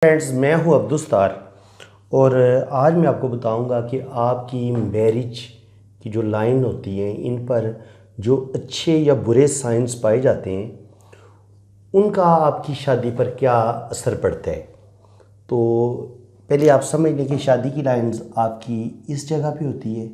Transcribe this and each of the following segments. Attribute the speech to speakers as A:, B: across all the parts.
A: Friends, मैं हूं अब्दुस्तार और आज मैं आपको बताऊंगा कि आपकी मैरिज की जो लाइन होती है इन पर जो अच्छे या बुरे साइंस पाए जाते हैं उनका आपकी शादी पर क्या असर पड़ता है। तो पहले आप समझ लें कि शादी की लाइंस आपकी इस जगह पे होती है।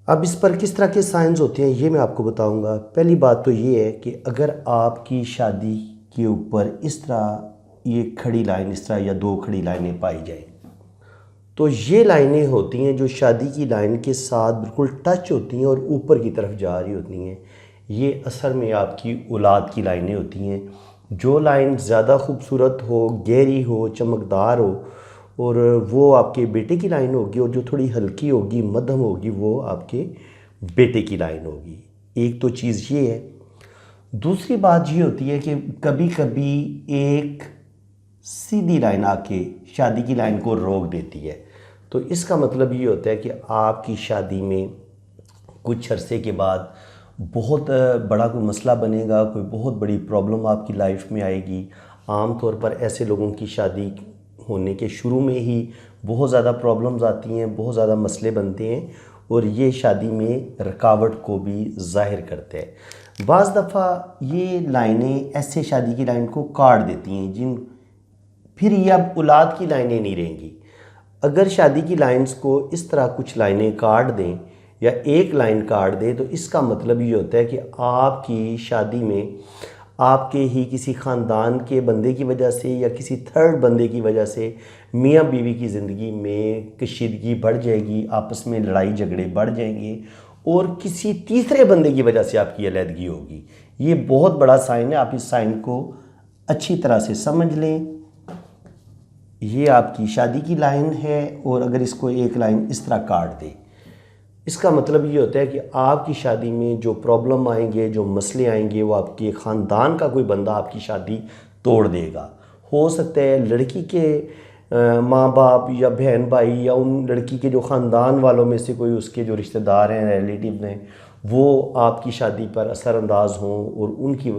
A: अब इस पर किस तरह के साइंस होते हैं ये मैं आपको बताऊंगा। पहली बात तो ये है कि अगर आपकी शादी के ऊपर इस तरह ये खड़ी लाइन इस तरह या दो खड़ी लाइनें पाई जाए तो ये लाइनें होती हैं जो शादी की लाइन के साथ बिल्कुल टच होती हैं और ऊपर की तरफ जा रही होती हैं। ये असल में आपकी औलाद की लाइनें होती हैं। जो लाइन ज़्यादा खूबसूरत हो, गहरी हो, चमकदार हो और वो आपके बेटे की लाइन होगी, और जो थोड़ी हल्की होगी, मध्यम होगी, वो आपके बेटे की लाइन होगी। एक तो चीज़ ये है। दूसरी बात ये होती है कि कभी कभी एक सीधी लाइन आके शादी की लाइन को रोक देती है। तो इसका मतलब ये होता है कि आपकी शादी में कुछ अरसे के बाद बहुत बड़ा कोई मसला बनेगा, कोई बहुत बड़ी प्रॉब्लम आपकी लाइफ में आएगी। आम तौर पर ऐसे लोगों की शादी होने के शुरू में ही बहुत ज़्यादा प्रॉब्लम्स आती हैं, बहुत ज़्यादा मसले बनते हैं और ये शादी में रुकावट को भी ज़ाहिर करते हैं। बाज़ दफ़ा ये लाइनें ऐसे शादी की लाइन को काट देती हैं फिर ये अब औलाद की लाइनें नहीं रहेंगी। अगर शादी की लाइंस को इस तरह कुछ लाइनें काट दें या एक लाइन काट दें तो इसका मतलब ये होता है कि आपकी शादी में आपके ही किसी ख़ानदान के बंदे की वजह से या किसी थर्ड बंदे की वजह से मियाँ बीवी की ज़िंदगी में कशीदगी बढ़ जाएगी, आपस में लड़ाई झगड़े बढ़ जाएंगे और किसी तीसरे बंदे की वजह से आपकी अलहदगी होगी। ये बहुत बड़ा साइन है। आप इस साइन को अच्छी तरह से समझ लें। ये आपकी शादी की लाइन है और अगर इसको एक लाइन इस तरह काट दे इसका मतलब ये होता है कि आपकी शादी में जो प्रॉब्लम आएंगे, जो मसले आएंगे, वो आपके ख़ानदान का कोई बंदा आपकी शादी तोड़ देगा। हो सकता है लड़की के माँ बाप या बहन भाई या उन लड़की के जो ख़ानदान वालों में से कोई उसके जो रिश्तेदार हैं, रिलेटिव हैं, वो आपकी शादी पर असरअंदाज हों और उनकी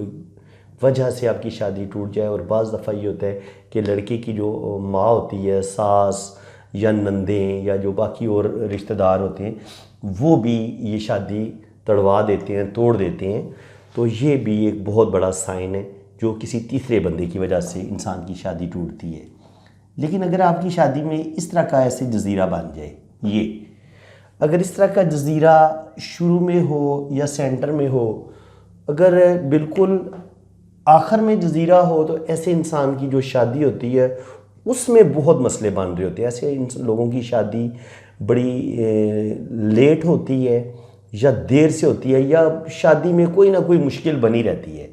A: वजह से आपकी शादी टूट जाए। और बाज़ दफ़ा ये होता है कि लड़के की जो माँ होती है, सास या नंदें या जो बाकी और रिश्तेदार होते हैं, वो भी ये शादी तड़वा देते हैं, तोड़ देते हैं। तो ये भी एक बहुत बड़ा साइन है जो किसी तीसरे बंदे की वजह से इंसान की शादी टूटती है। लेकिन अगर आपकी शादी में इस तरह का ऐसे जजीरा बन जाए, ये अगर इस तरह का जजीरा शुरू में हो या सेंटर में हो, अगर बिल्कुल आखिर में जजीरा हो तो ऐसे इंसान की जो शादी होती है उसमें बहुत मसले बन रहे होते हैं। ऐसे लोगों की शादी बड़ी लेट होती है या देर से होती है या शादी में कोई ना कोई मुश्किल बनी रहती है।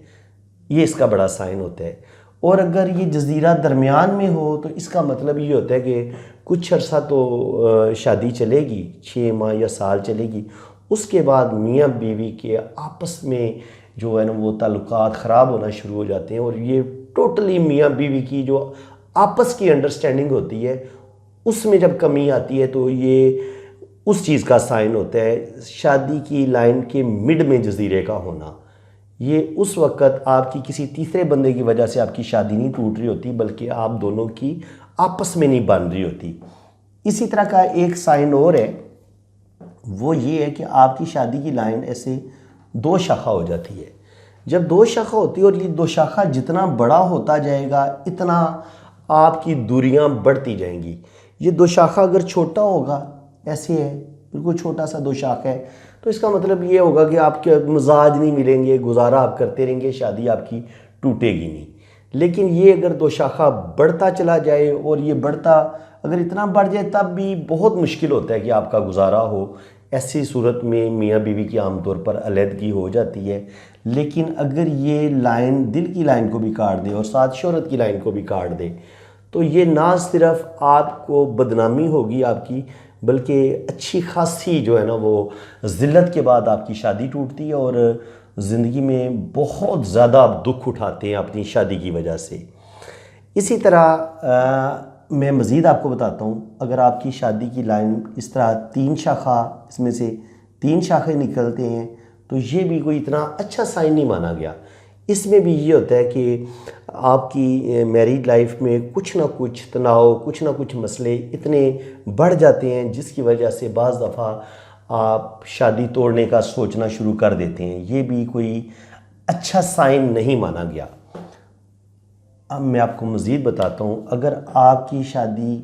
A: ये इसका बड़ा साइन होता है। और अगर ये जजीरा दरमियान में हो तो इसका मतलब ये होता है कि कुछ अर्सा तो शादी चलेगी, 6 माह या साल चलेगी, उसके बाद मियाँ बीवी के आपस में जो है ना वो ताल्लुकात ख़राब होना शुरू हो जाते हैं और ये टोटली मियाँ बीवी की जो आपस की अंडरस्टैंडिंग होती है उसमें जब कमी आती है तो ये उस चीज़ का साइन होता है। शादी की लाइन के मिड में जजीरे का होना, ये उस वक़्त आपकी किसी तीसरे बंदे की वजह से आपकी शादी नहीं टूट रही होती बल्कि आप दोनों की आपस में नहीं बन रही होती। इसी तरह का एक साइन और है, वो ये है कि आपकी शादी की लाइन ऐसे दो शाखा हो जाती है। जब दो शाखा होती है और ये दो शाखा जितना बड़ा होता जाएगा इतना आपकी दूरियां बढ़ती जाएंगी। ये दो शाखा अगर छोटा होगा, ऐसे है बिल्कुल छोटा सा दो शाखा है, तो इसका मतलब ये होगा कि आपके मिजाज नहीं मिलेंगे, गुजारा आप करते रहेंगे, शादी आपकी टूटेगी नहीं। लेकिन ये अगर दो शाखा बढ़ता चला जाए और ये बढ़ता अगर इतना बढ़ जाए तब भी बहुत मुश्किल होता है कि आपका गुजारा हो। ऐसी सूरत में मियाँ बीवी की आमतौर पर अलहदगी हो जाती है। लेकिन अगर ये लाइन दिल की लाइन को भी काट दे और साथ शोहरत की लाइन को भी काट दे तो ये ना सिर्फ आपको बदनामी होगी आपकी, बल्कि अच्छी खासी जो है ना वो ज़िल्लत के बाद आपकी शादी टूटती है और ज़िंदगी में बहुत ज़्यादा आप दुख उठाते हैं अपनी शादी की वजह से। इसी तरह मैं मज़ीद आपको बताता हूँ, अगर आपकी शादी की लाइन इस तरह 3 शाखा, इसमें से 3 शाखे निकलते हैं तो ये भी कोई इतना अच्छा साइन नहीं माना गया। इसमें भी ये होता है कि आपकी मैरिड लाइफ में कुछ ना कुछ तनाव, कुछ ना कुछ मसले इतने बढ़ जाते हैं जिसकी वजह से बाज़ दफ़ा आप शादी तोड़ने का सोचना शुरू कर देते हैं। ये भी कोई अच्छा साइन नहीं माना गया। अब मैं आपको मज़ीद बताता हूँ, अगर आपकी शादी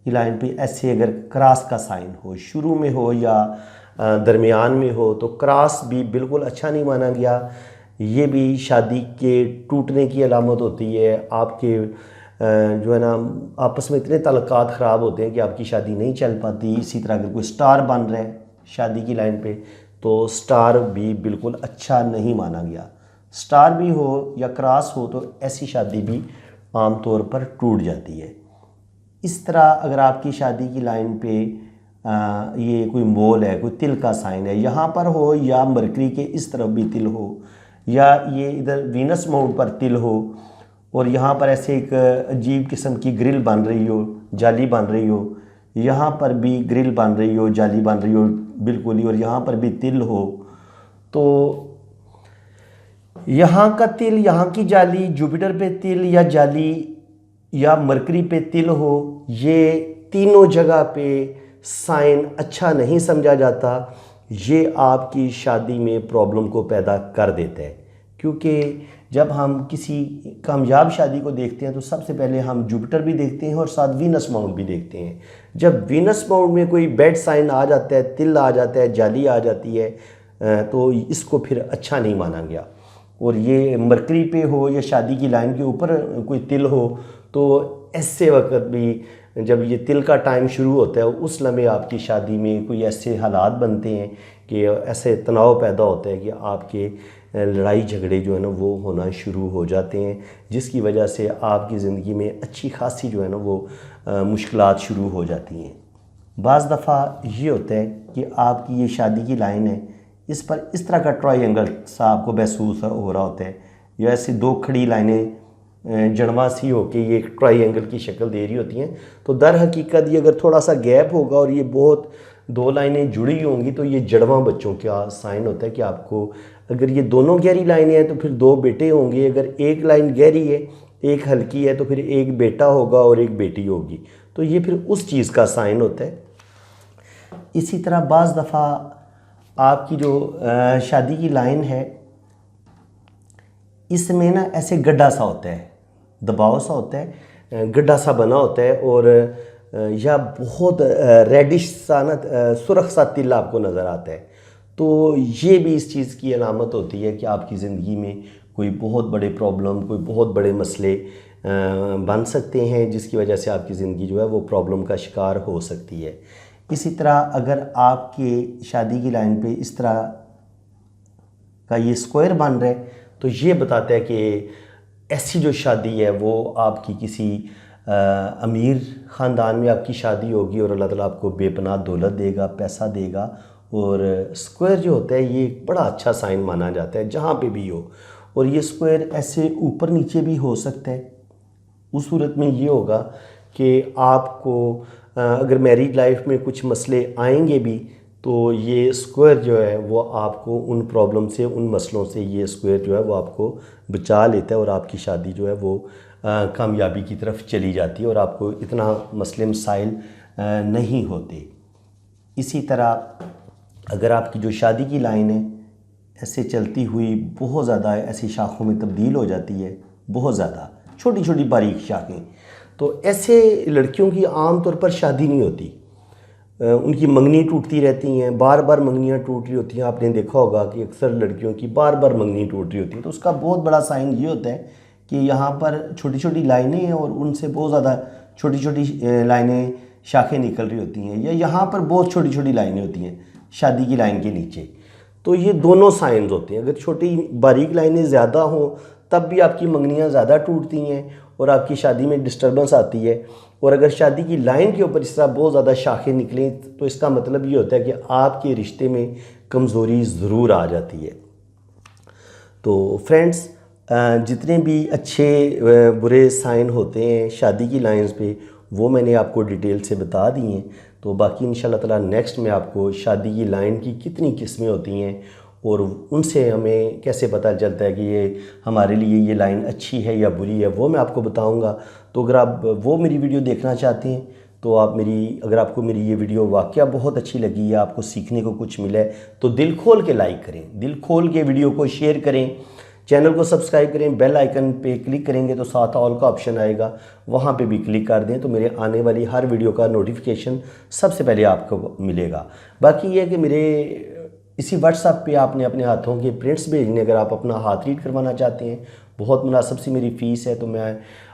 A: की लाइन पे ऐसे अगर क्रॉस का साइन हो, शुरू में हो या दरमियान में हो, तो क्रॉस भी बिल्कुल अच्छा नहीं माना गया। ये भी शादी के टूटने की अलामत होती है। आपके जो है ना आपस में इतने ताल्लुकात ख़राब होते हैं कि आपकी शादी नहीं चल पाती। इसी तरह अगर कोई स्टार बन रहा है शादी की लाइन पे, तो स्टार भी बिल्कुल अच्छा नहीं माना गया। स्टार भी हो या क्रॉस हो तो ऐसी शादी भी आम तौर पर टूट जाती है। इस तरह अगर आपकी शादी की लाइन पे ये कोई मोल है, कोई तिल का साइन है, यहाँ पर हो या मरकरी के इस तरफ भी तिल हो, या ये इधर वीनस माउंट पर तिल हो और यहाँ पर ऐसे एक अजीब किस्म की ग्रिल बन रही हो, जाली बन रही हो, यहाँ पर भी ग्रिल बन रही हो, जाली बन रही हो बिल्कुल ही, और यहाँ पर भी तिल हो, तो यहाँ का तिल, यहाँ की जाली, जुपिटर पे तिल या जाली या मरकरी पे तिल हो, ये तीनों जगह पे साइन अच्छा नहीं समझा जाता। ये आपकी शादी में प्रॉब्लम को पैदा कर देता है, क्योंकि जब हम किसी कामयाब शादी को देखते हैं तो सबसे पहले हम जुपिटर भी देखते हैं और साथ वीनस माउंट भी देखते हैं। जब वीनस माउंट में कोई बैड साइन आ जाता है, तिल आ जाता है, जाली आ जाती है, तो इसको फिर अच्छा नहीं माना गया। और ये मरकरी पे हो या शादी की लाइन के ऊपर कोई तिल हो, तो ऐसे वक्त भी जब ये तिल का टाइम शुरू होता है उस लम्हे आपकी शादी में कोई ऐसे हालात बनते हैं कि ऐसे तनाव पैदा होता है कि आपके लड़ाई झगड़े जो है ना वो होना शुरू हो जाते हैं, जिसकी वजह से आपकी ज़िंदगी में अच्छी खासी जो है ना वो मुश्किलात शुरू हो जाती हैं। बाज़ दफ़ा ये होता है कि आपकी ये शादी की लाइन है, इस पर इस तरह का ट्रायंगल सा आपको महसूस हो रहा होता है, या ऐसी दो खड़ी लाइनें जड़वा सी होके ये एक ट्रायंगल की शक्ल दे रही होती हैं। तो दर हकीकत ये अगर थोड़ा सा गैप होगा और ये बहुत दो लाइनें जुड़ी होंगी तो ये जड़वा बच्चों का साइन होता है कि आपको, अगर ये दोनों गहरी लाइनें हैं तो फिर दो बेटे होंगे, अगर एक लाइन गहरी है एक हल्की है तो फिर एक बेटा होगा और एक बेटी होगी, तो ये फिर उस चीज़ का साइन होता है। इसी तरह बाज़ दफ़ा आपकी जो शादी की लाइन है इसमें ना ऐसे गड्ढा सा होता है, दबाव सा होता है, गड्ढा सा बना होता है, और या बहुत रेडिश सा ना सुर्ख सा तिल आपको नज़र आता है। तो ये भी इस चीज़ की अलामत होती है कि आपकी ज़िंदगी में कोई बहुत बड़े प्रॉब्लम, कोई बहुत बड़े मसले बन सकते हैं, जिसकी वजह से आपकी ज़िंदगी जो है वो प्रॉब्लम का शिकार हो सकती है। इसी तरह अगर आपके शादी की लाइन पे इस तरह का ये स्क्वायर बन रहा है तो ये बताता है कि ऐसी जो शादी है वो आपकी किसी अमीर ख़ानदान में आपकी शादी होगी और अल्लाह ताला आपको बेपनाह दौलत देगा, पैसा देगा। और स्क्वायर जो होता है ये एक बड़ा अच्छा साइन माना जाता है जहाँ पे भी हो, और ये स्क्वायर ऐसे ऊपर नीचे भी हो सकता है। उस सूरत में ये होगा कि आपको अगर मैरिड लाइफ में कुछ मसले आएंगे भी तो ये स्क्वायर जो है वो आपको उन प्रॉब्लम से, उन मसलों से ये स्क्वायर जो है वो आपको बचा लेता है और आपकी शादी जो है वो कामयाबी की तरफ चली जाती है और आपको इतना मसले मसाइल नहीं होते। इसी तरह अगर आपकी जो शादी की लाइन है ऐसे चलती हुई बहुत ज़्यादा ऐसी शाखों में तब्दील हो जाती है, बहुत ज़्यादा छोटी छोटी बारीक शाखें, तो ऐसे लड़कियों की आम तौर पर शादी नहीं होती, उनकी मंगनी टूटती रहती हैं, बार बार मंगनियाँ टूट रही होती हैं। आपने देखा होगा कि अक्सर लड़कियों की बार बार मंगनी टूट रही होती है, तो उसका बहुत बड़ा साइन ये होता है कि यहाँ पर छोटी छोटी लाइनें हैं और उनसे बहुत ज़्यादा छोटी छोटी लाइनें, शाखें निकल रही होती हैं, या यहाँ पर बहुत छोटी छोटी लाइनें होती हैं शादी की लाइन के नीचे। तो ये दोनों साइंस होते हैं। अगर छोटी बारीक लाइनें ज़्यादा हों तब भी आपकी मंगनियाँ ज़्यादा टूटती हैं और आपकी शादी में डिस्टर्बेंस आती है, और अगर शादी की लाइन के ऊपर इस तरह बहुत ज़्यादा शाखें निकलें तो इसका मतलब ये होता है कि आपके रिश्ते में कमज़ोरी ज़रूर आ जाती है। तो फ्रेंड्स, जितने भी अच्छे बुरे साइन होते हैं शादी की लाइंस पे वो मैंने आपको डिटेल से बता दी हैं। तो बाकी इंशाल्लाह ताला नेक्स्ट में आपको शादी की लाइन की कितनी किस्में होती हैं और उनसे हमें कैसे पता चलता है कि ये हमारे लिए ये लाइन अच्छी है या बुरी है, वो मैं आपको बताऊंगा। तो अगर आप वो मेरी वीडियो देखना चाहते हैं तो अगर आपको मेरी ये वीडियो वाकया बहुत अच्छी लगी या आपको सीखने को कुछ मिला है तो दिल खोल के लाइक करें, दिल खोल के वीडियो को शेयर करें, चैनल को सब्सक्राइब करें, बेल आइकन पे क्लिक करेंगे तो साथ ऑल का ऑप्शन आएगा, वहाँ पे भी क्लिक कर दें तो मेरे आने वाली हर वीडियो का नोटिफिकेशन सबसे पहले आपको मिलेगा। बाकी ये है कि मेरे इसी व्हाट्सएप पे आपने अपने हाथों के प्रिंट्स भेजने, अगर आप अपना हाथ रीड करवाना चाहते हैं, बहुत मुनासिब सी मेरी फ़ीस है, तो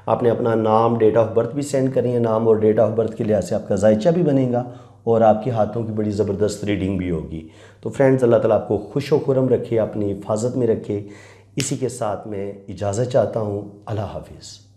A: आपने अपना नाम, डेट ऑफ बर्थ भी सेंड करें। नाम और डेट ऑफ बर्थ के लिहाज से आपका जायचा भी बनेगा और आपके हाथों की बड़ी ज़बरदस्त रीडिंग भी होगी। तो फ्रेंड्स, अल्लाह ताला आपको खुश व खुरम रखे, अपनी हिफाजत में रखे। इसी के साथ मैं इजाज़त चाहता हूँ। अल्लाह हाफिज़।